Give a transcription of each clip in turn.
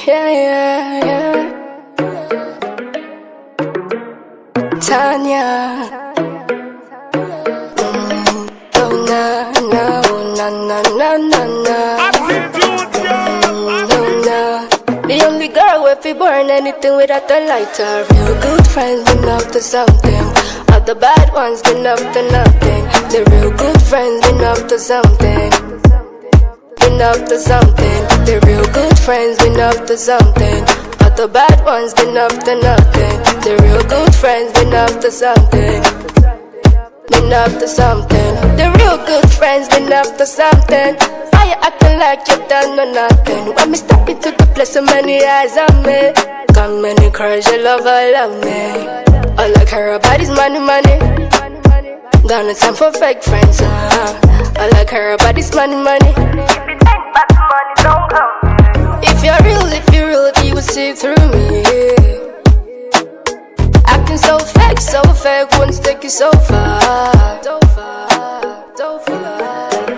yeah. Tanya. Oh na na na na na na na. Oh na. The only girl who fi burn anything without a lighter. Real good friends been up to something. All the bad ones been up to nothing. The real good friends been up to something. Been up to something. The real good friends been up to something. All the bad ones been up to nothing. The real good friends been up to something. Been up to something. The real good friends been up to something. Why you acting like you done know nothing? When me step into the place, so many eyes on me. Come and encourage your love, I love me. All I care about is money, money. Got no time for fake friends, All I care about is money, money. If you're real, you will see through me. Acting so fake, won't take you so far.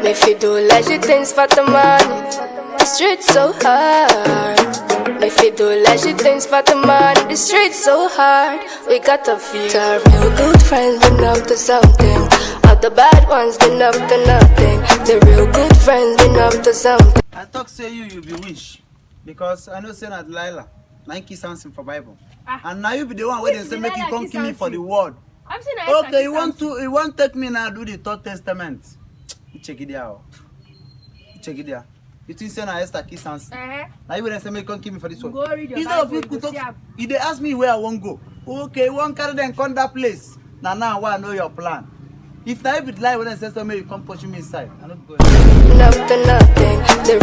Me fi do legit things for the money. The streets so hard. Me fi do legit things for the money. The streets so hard. We got to feel. Our real good friends been up to something. All the bad ones been up to nothing. The real good friends been up to something. I talk say you be wish because I know say that Delilah Nike something for Bible. And now you be the one where they say make you come kill me for the word. I'm saying Okay, you want take me now do the third testament. You check it out. Check it out. You think say na Esther kiss Samson? Now you will say make you come kill me for this one. Go read your Instead of Bible, you could you talk, see they ask me where I won't go. Okay, you want carry them come that place. Now I know your plan. If I be lie when I say so, make you come push me inside. I not go. Up to nothing. The